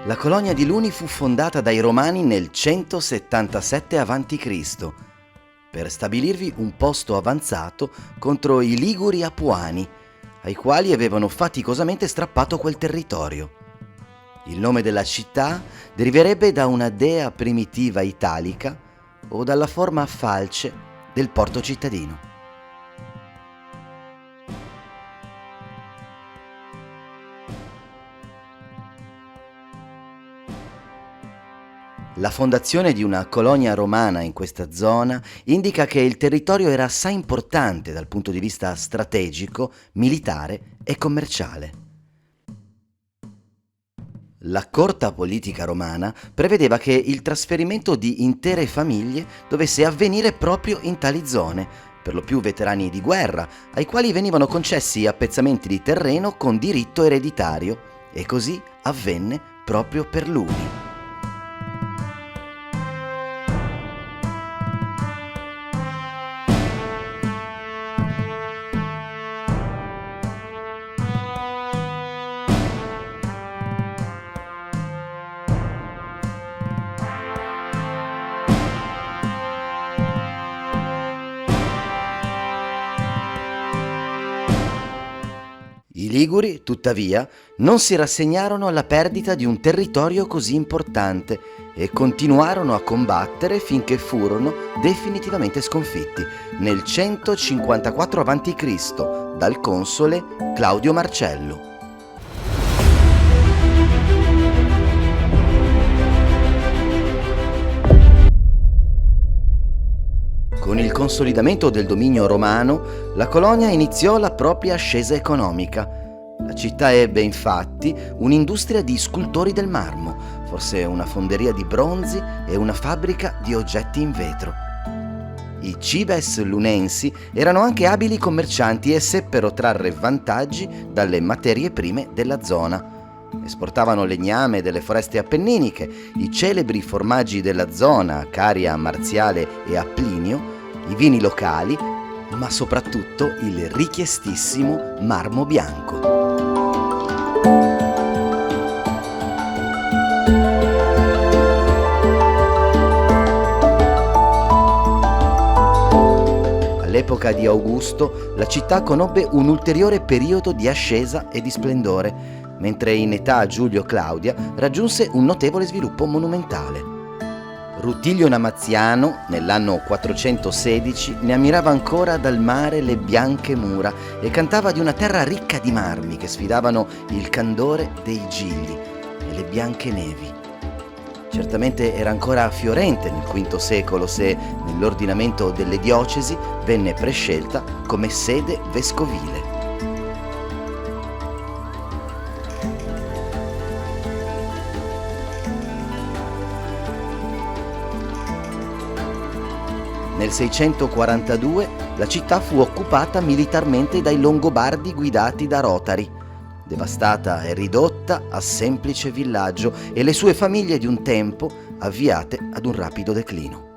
La colonia di Luni fu fondata dai Romani nel 177 a.C. per stabilirvi un posto avanzato contro i Liguri Apuani, ai quali avevano faticosamente strappato quel territorio. Il nome della città deriverebbe da una dea primitiva italica o dalla forma a falce del porto cittadino. La fondazione di una colonia romana in questa zona indica che il territorio era assai importante dal punto di vista strategico, militare e commerciale. La corta politica romana prevedeva che il trasferimento di intere famiglie dovesse avvenire proprio in tali zone, per lo più veterani di guerra, ai quali venivano concessi appezzamenti di terreno con diritto ereditario, e così avvenne proprio per Luni. I Liguri, tuttavia, non si rassegnarono alla perdita di un territorio così importante e continuarono a combattere finché furono definitivamente sconfitti nel 154 a.C. dal console Claudio Marcello. Con il consolidamento del dominio romano, la colonia iniziò la propria ascesa economica. La città ebbe infatti un'industria di scultori del marmo, forse una fonderia di bronzi e una fabbrica di oggetti in vetro. I cibes lunensi erano anche abili commercianti e seppero trarre vantaggi dalle materie prime della zona. Esportavano legname delle foreste appenniniche, i celebri formaggi della zona, cari a Marziale e a Plinio, i vini locali, ma soprattutto il richiestissimo marmo bianco. All'epoca di Augusto, la città conobbe un ulteriore periodo di ascesa e di splendore, mentre in età Giulio-Claudia raggiunse un notevole sviluppo monumentale. Rutilio Namaziano, nell'anno 416, ne ammirava ancora dal mare le bianche mura e cantava di una terra ricca di marmi che sfidavano il candore dei gigli e le bianche nevi. Certamente era ancora fiorente nel V secolo se, nell'ordinamento delle diocesi, venne prescelta come sede vescovile. Nel 642 la città fu occupata militarmente dai Longobardi guidati da Rotari, devastata e ridotta a semplice villaggio e le sue famiglie di un tempo avviate ad un rapido declino.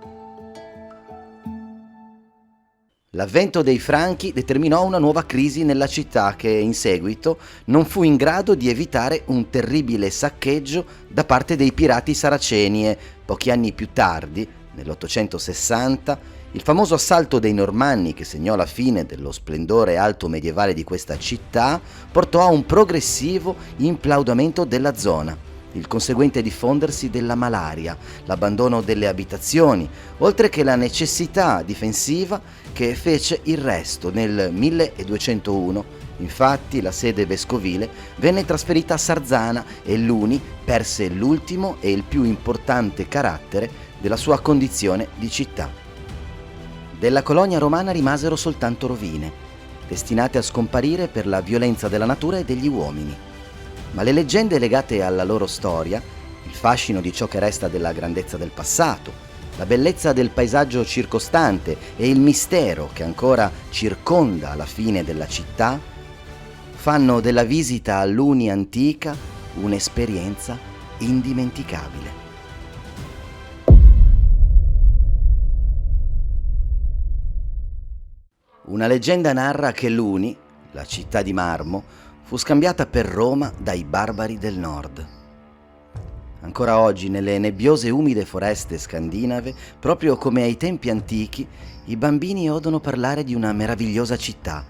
L'avvento dei Franchi determinò una nuova crisi nella città che in seguito non fu in grado di evitare un terribile saccheggio da parte dei pirati saraceni e, pochi anni più tardi, nell'860, il famoso assalto dei Normanni che segnò la fine dello splendore alto medievale di questa città portò a un progressivo implaudamento della zona, il conseguente diffondersi della malaria, l'abbandono delle abitazioni, oltre che la necessità difensiva che fece il resto. Nel 1201, infatti, la sede vescovile venne trasferita a Sarzana e Luni perse l'ultimo e il più importante carattere della sua condizione di città. Della colonia romana rimasero soltanto rovine, destinate a scomparire per la violenza della natura e degli uomini. Ma le leggende legate alla loro storia, il fascino di ciò che resta della grandezza del passato, la bellezza del paesaggio circostante e il mistero che ancora circonda la fine della città, fanno della visita a Luni antica un'esperienza indimenticabile. Una leggenda narra che Luni, la città di marmo, fu scambiata per Roma dai barbari del nord. Ancora oggi, nelle nebbiose e umide foreste scandinave, proprio come ai tempi antichi, i bambini odono parlare di una meravigliosa città,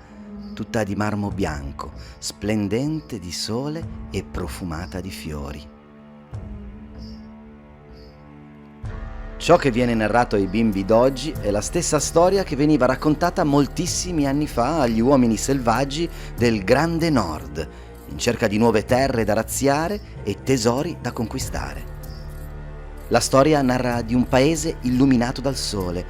tutta di marmo bianco, splendente di sole e profumata di fiori. Ciò che viene narrato ai bimbi d'oggi è la stessa storia che veniva raccontata moltissimi anni fa agli uomini selvaggi del Grande Nord, in cerca di nuove terre da razziare e tesori da conquistare. La storia narra di un paese illuminato dal sole,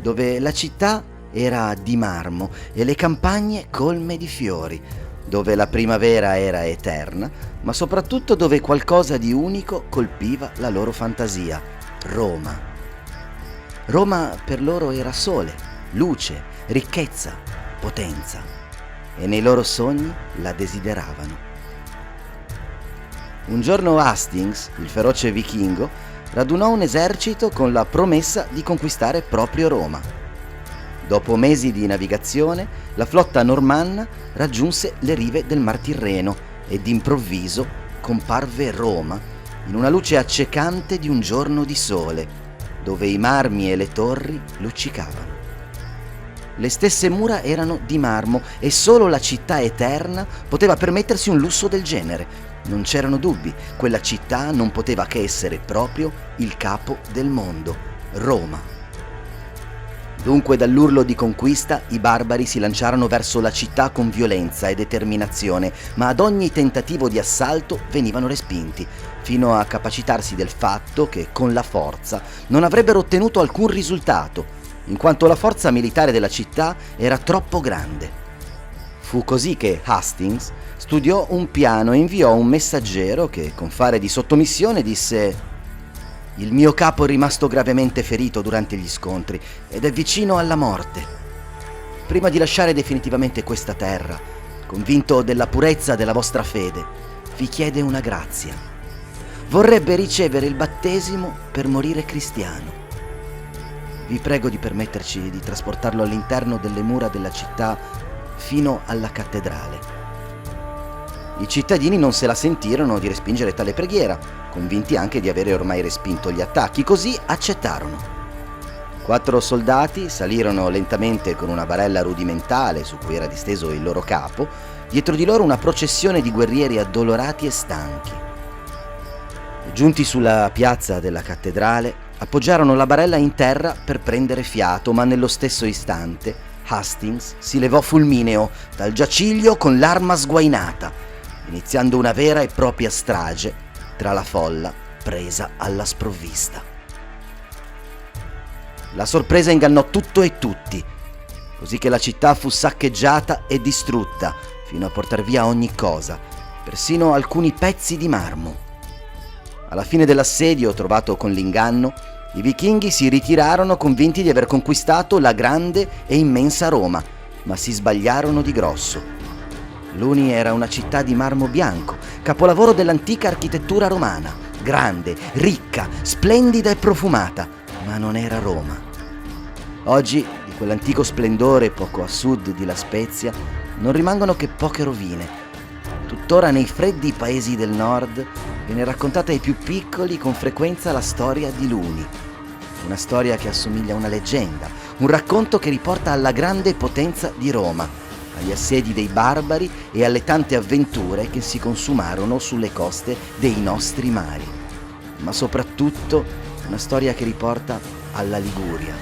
dove la città era di marmo e le campagne colme di fiori, dove la primavera era eterna, ma soprattutto dove qualcosa di unico colpiva la loro fantasia: Roma. Roma per loro era sole, luce, ricchezza, potenza, e nei loro sogni la desideravano. Un giorno Hastings, il feroce vichingo, radunò un esercito con la promessa di conquistare proprio Roma. Dopo mesi di navigazione, la flotta normanna raggiunse le rive del Mar Tirreno e d'improvviso comparve Roma in una luce accecante di un giorno di sole, dove i marmi e le torri luccicavano. Le stesse mura erano di marmo e solo la città eterna poteva permettersi un lusso del genere. Non c'erano dubbi, quella città non poteva che essere proprio il capo del mondo, Roma. Dunque, dall'urlo di conquista, i barbari si lanciarono verso la città con violenza e determinazione, ma ad ogni tentativo di assalto venivano respinti, fino a capacitarsi del fatto che con la forza non avrebbero ottenuto alcun risultato, in quanto la forza militare della città era troppo grande. Fu così che Hastings studiò un piano e inviò un messaggero che, con fare di sottomissione, disse: «Il mio capo è rimasto gravemente ferito durante gli scontri ed è vicino alla morte. Prima di lasciare definitivamente questa terra, convinto della purezza della vostra fede, vi chiede una grazia. Vorrebbe ricevere il battesimo per morire cristiano. Vi prego di permetterci di trasportarlo all'interno delle mura della città fino alla cattedrale». I cittadini non se la sentirono di respingere tale preghiera, convinti anche di avere ormai respinto gli attacchi, così accettarono. 4 soldati salirono lentamente con una barella rudimentale su cui era disteso il loro capo, dietro di loro una processione di guerrieri addolorati e stanchi. Giunti sulla piazza della cattedrale, appoggiarono la barella in terra per prendere fiato, ma nello stesso istante Hastings si levò fulmineo dal giaciglio con l'arma sguainata, iniziando una vera e propria strage tra la folla presa alla sprovvista. La sorpresa ingannò tutto e tutti, così che la città fu saccheggiata e distrutta fino a portar via ogni cosa, persino alcuni pezzi di marmo. Alla fine dell'assedio, trovato con l'inganno, i vichinghi si ritirarono convinti di aver conquistato la grande e immensa Roma, ma si sbagliarono di grosso. Luni era una città di marmo bianco, capolavoro dell'antica architettura romana, grande, ricca, splendida e profumata, ma non era Roma. Oggi, di quell'antico splendore poco a sud di La Spezia, non rimangono che poche rovine. Tuttora nei freddi paesi del nord viene raccontata ai più piccoli con frequenza la storia di Luni. Una storia che assomiglia a una leggenda, un racconto che riporta alla grande potenza di Roma, agli assedi dei barbari e alle tante avventure che si consumarono sulle coste dei nostri mari. Ma soprattutto una storia che riporta alla Liguria,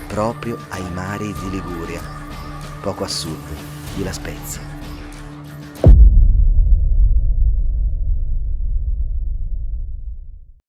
proprio ai mari di Liguria, poco a sud di La Spezia.